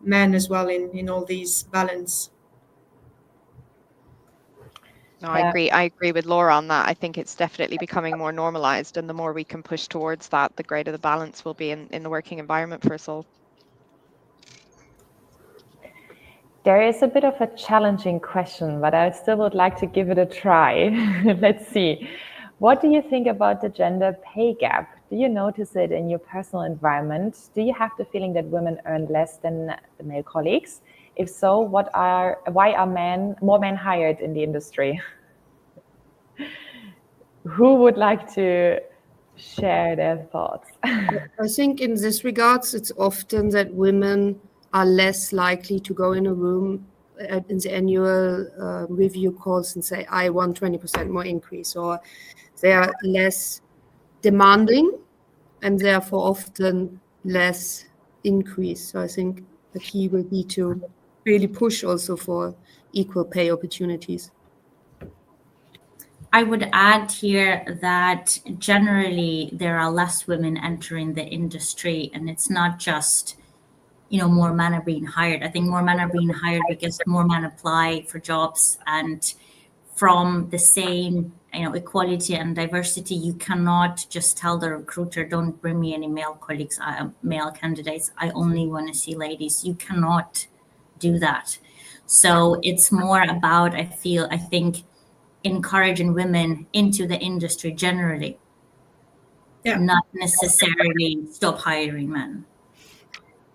men as well in all these balance. No, I agree. I agree with Laura on that. I think it's definitely becoming more normalized, and the more we can push towards that, the greater the balance will be in the working environment for us all. There is a bit of a challenging question, but I still would like to give it a try. Let's see. What do you think about the gender pay gap? Do you notice it in your personal environment? Do you have the feeling that women earn less than the male colleagues? If so, why are more men hired in the industry? Who would like to share their thoughts? I think in this regards, it's often that women are less likely to go in a room in the annual review calls and say, I want 20% more increase, or they are less demanding and therefore often less increase. So I think the key will be to really push also for equal pay opportunities. I would add here that generally there are less women entering the industry, and it's not just, more men are being hired. I think more men are being hired because more men apply for jobs, and from the same, equality and diversity, you cannot just tell the recruiter, don't bring me any male colleagues, male candidates. I only want to see ladies. You cannot do that. So it's more about, I think, encouraging women into the industry generally, not necessarily stop hiring men.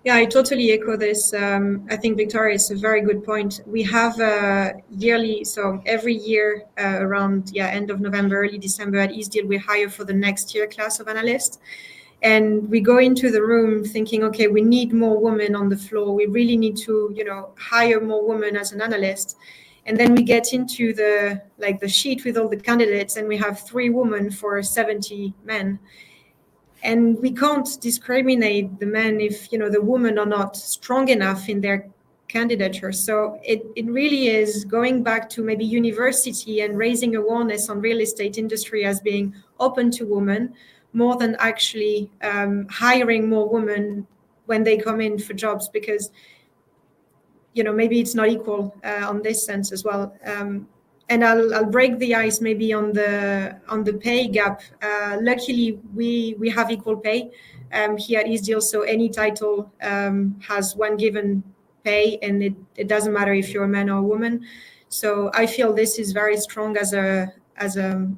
Yeah, I totally echo this. I think, Victoria, it's a very good point. We have yearly, so every year around end of November, early December at Eastdil, we hire for the next year class of analysts. And we go into the room thinking, okay, we need more women on the floor. We really need to, hire more women as an analyst. And then we get into the sheet with all the candidates, and we have 3 women for 70 men. And we can't discriminate the men if, the women are not strong enough in their candidature. So it really is going back to maybe university and raising awareness on real estate industry as being open to women, more than actually hiring more women when they come in for jobs, because, maybe it's not equal on this sense as well. And I'll break the ice maybe on the pay gap. Luckily, we have equal pay here at Eastdil, so any title has one given pay, and it doesn't matter if you're a man or a woman. So I feel this is very strong as a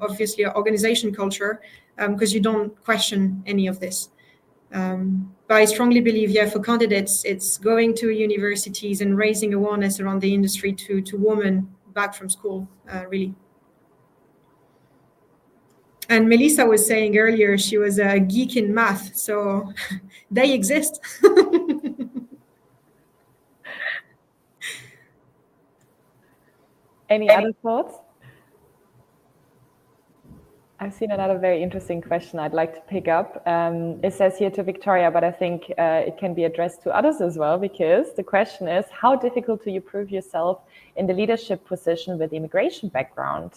obviously organization culture, because you don't question any of this. But I strongly believe, for candidates, it's going to universities and raising awareness around the industry to women back from school, really. And Melissa was saying earlier she was a geek in math, so they exist. Any other thoughts? I've seen another very interesting question I'd like to pick up. It says here to Victoria, but I think it can be addressed to others as well, because the question is, how difficult do you prove yourself in the leadership position with immigration background?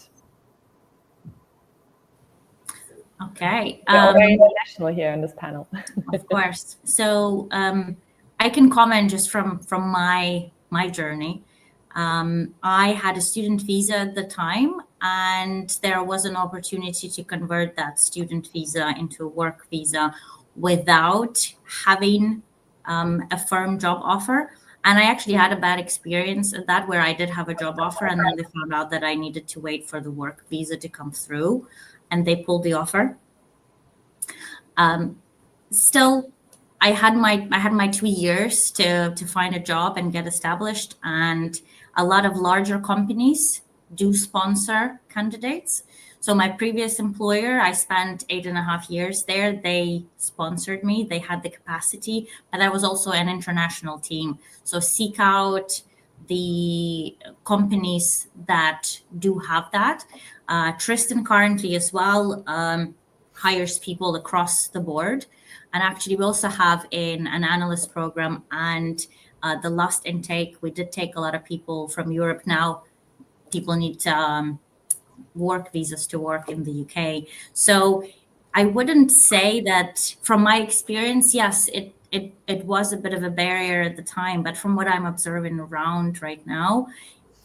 Okay. We're all very international here in this panel. Of course. So I can comment just from my journey. I had a student visa at the time, and there was an opportunity to convert that student visa into a work visa without having a firm job offer. And I actually had a bad experience at that, where I did have a job offer, and then they found out that I needed to wait for the work visa to come through, and they pulled the offer. Still, I had my 2 years to find a job and get established, and a lot of larger companies do sponsor candidates. So my previous employer, I spent 8.5 years there. They sponsored me. They had the capacity, but I was also an international team. So seek out the companies that do have that. Tristan currently as well hires people across the board. And actually, we also have an analyst program, and the last intake, we did take a lot of people from Europe. Now people need work visas to work in the UK. So I wouldn't say that from my experience, yes, it was a bit of a barrier at the time, but from what I'm observing around right now,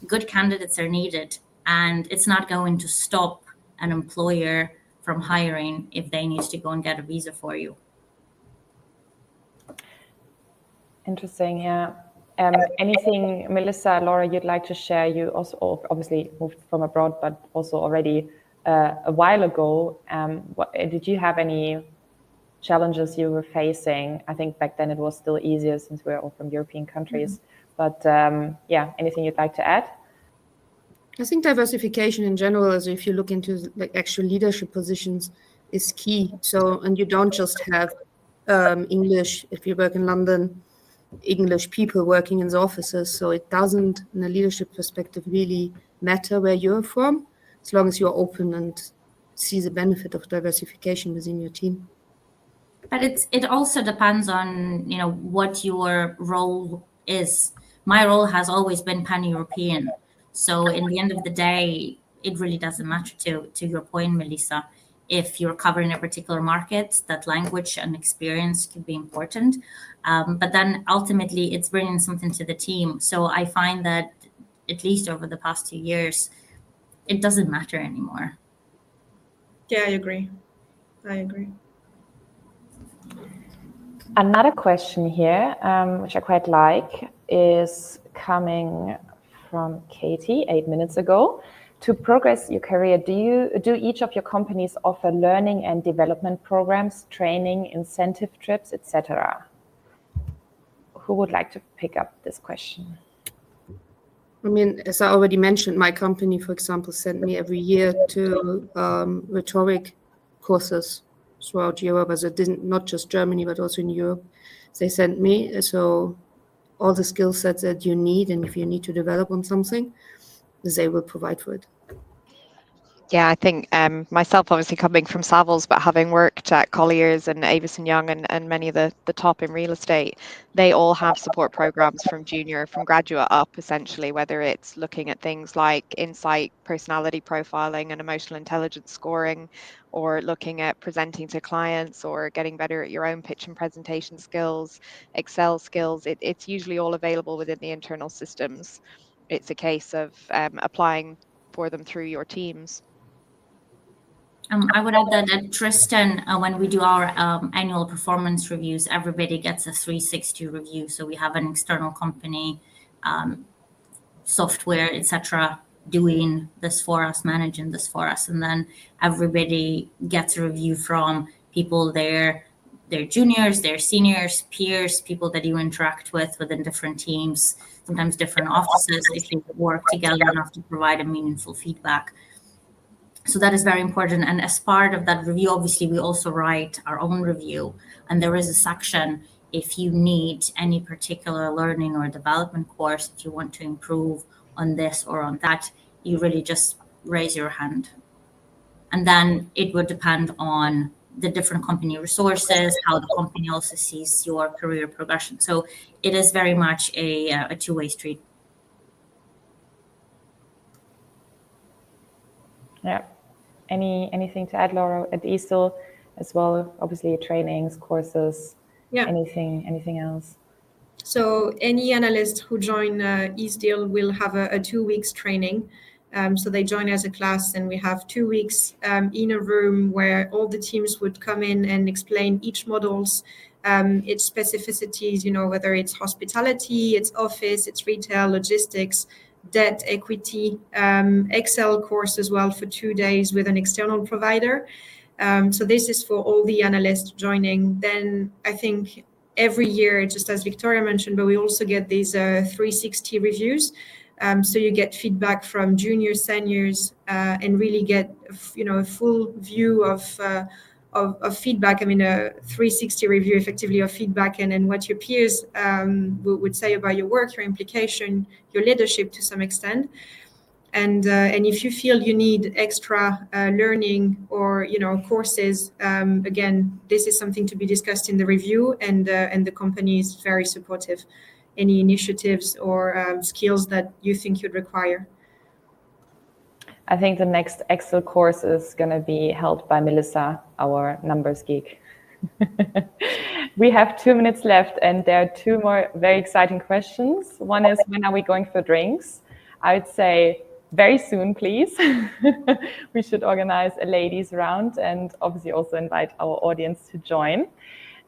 good candidates are needed, and it's not going to stop an employer from hiring if they need to go and get a visa for you. Interesting, yeah. Anything, Melissa, Laura, you'd like to share? You also obviously moved from abroad, but also already a while ago. Did you have any challenges you were facing? I think back then it was still easier since we're all from European countries. But anything you'd like to add? I think diversification in general, as if you look into like actual leadership positions, is key. So, and you don't just have English, if you work in London, English people working in the offices. So it doesn't, in a leadership perspective, really matter where you're from, as long as you're open and see the benefit of diversification within your team. But it also depends on what your role is. My role has always been pan-European. So in the end of the day, it really doesn't matter, to your point, Melissa. If you're covering a particular market, that language and experience could be important. But then ultimately, it's bringing something to the team. So I find that, at least over the past 2 years, it doesn't matter anymore. Yeah, I agree. Another question here, which I quite like, is coming from Katie 8 minutes ago. To progress your career, do each of your companies offer learning and development programs, training, incentive trips, etc.? Who would like to pick up this question? I mean, as I already mentioned, my company, for example, sent me every year to rhetoric courses throughout Europe, as it didn't, not just Germany, but also in Europe. They sent me, so all the skill sets that you need, and if you need to develop on something, they will provide for it. Yeah, I think myself, obviously coming from Savills, but having worked at Colliers and Avison Young and many of the top in real estate, they all have support programs from graduate up, essentially, whether it's looking at things like insight, personality profiling and emotional intelligence scoring, or looking at presenting to clients, or getting better at your own pitch and presentation skills, Excel skills. It's usually all available within the internal systems. It's a case of applying for them through your teams. I would add that at Tristan, when we do our annual performance reviews, everybody gets a 360 review. So we have an external company, software, etc., doing this for us, managing this for us, and then everybody gets a review from people, their juniors, their seniors, peers, people that you interact with within different teams, sometimes different offices, if you work together enough to provide a meaningful feedback. So that is very important. And as part of that review, obviously, we also write our own review. And there is a section if you need any particular learning or development course, if you want to improve on this or on that, you really just raise your hand. And then it would depend on the different company resources, how the company also sees your career progression. So it is very much a two-way street. Yeah. Anything to add, Laura, at Eastdil as well? Obviously, trainings, courses. Yeah. Anything else? So any analyst who join Eastdil will have a 2 weeks training. So they join as a class, and we have 2 weeks in a room where all the teams would come in and explain each model's its specificities, whether it's hospitality, it's office, it's retail, logistics, debt, equity, Excel course as well for 2 days with an external provider. So this is for all the analysts joining. Then I think every year, just as Victoria mentioned, but we also get these 360 reviews. So you get feedback from juniors, seniors, and really get a full view of feedback. I mean, a 360 review effectively of feedback and what your peers would say about your work, your implication, your leadership to some extent. And if you feel you need extra learning or courses, again, this is something to be discussed in the review, and the company is very supportive. Any initiatives or skills that you think you'd require. I think the next Excel course is going to be held by Melissa, our numbers geek. We have 2 minutes left, and there are 2 more very exciting questions. One is, when are we going for drinks? I would say very soon, please. We should organize a ladies' round and obviously also invite our audience to join.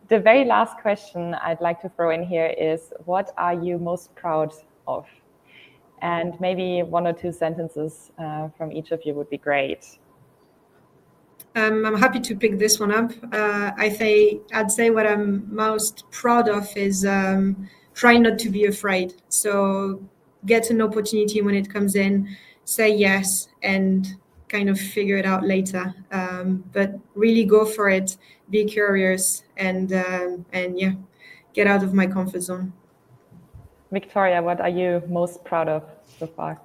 The very last question I'd like to throw in here is, what are you most proud of? And maybe 1 or 2 sentences from each of you would be great. I'm happy to pick this one up. I'd say what I'm most proud of is trying not to be afraid. So get an opportunity when it comes in, say yes, and kind of figure it out later. But really go for it, be curious, and yeah, get out of my comfort zone. Victoria, what are you most proud of so far?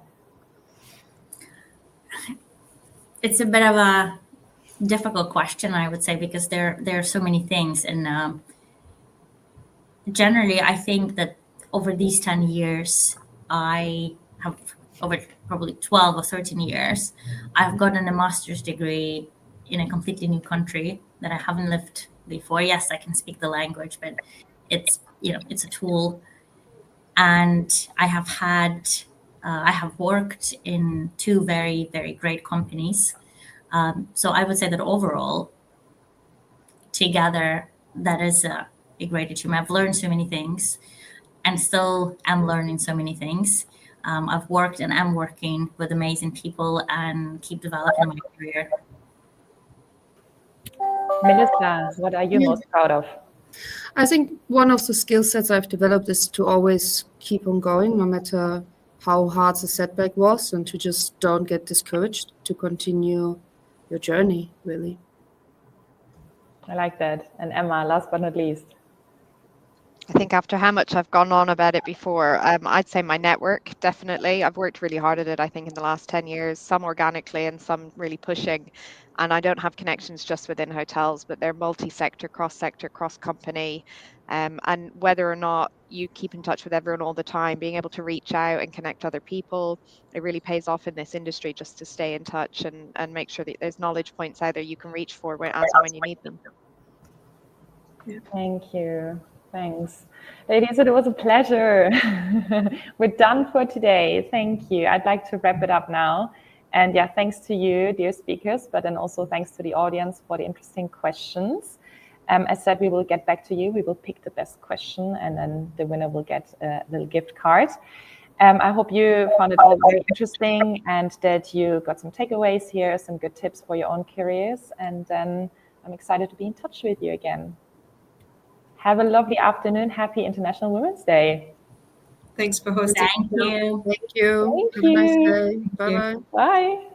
It's a bit of a difficult question, I would say, because there are so many things. And generally, I think that over these 10 years, I have, over probably 12 or 13 years, I've gotten a master's degree in a completely new country that I haven't lived before. Yes, I can speak the language, but it's a tool. And I have worked in 2 very, very great companies. So I would say that overall, together, that is a great achievement. I've learned so many things and still am learning so many things. I've worked and am working with amazing people and keep developing my career. Melissa, what are you most proud of? I think one of the skill sets I've developed is to always keep on going, no matter how hard the setback was, and to just don't get discouraged, to continue your journey, really. I like that. And Emma, last but not least. I think after how much I've gone on about it before, I'd say my network, definitely. I've worked really hard at it, I think, in the last 10 years, some organically and some really pushing. And I don't have connections just within hotels, but they're multi-sector, cross-sector, cross-company. And whether or not you keep in touch with everyone all the time, being able to reach out and connect other people, it really pays off in this industry just to stay in touch and make sure that there's knowledge points out there you can reach for as and when you need them. Thank you. Thanks. Ladies, it was a pleasure. We're done for today. Thank you. I'd like to wrap it up now. And yeah, thanks to you, dear speakers, but then also thanks to the audience for the interesting questions. As said, we will get back to you. We will pick the best question, and then the winner will get a little gift card. I hope you found it all very interesting and that you got some takeaways here, some good tips for your own careers. And then I'm excited to be in touch with you again. Have a lovely afternoon. Happy International Women's Day. Thanks for hosting. Thank you. Thank you. Thank Have a nice you. day. Bye-bye. Bye.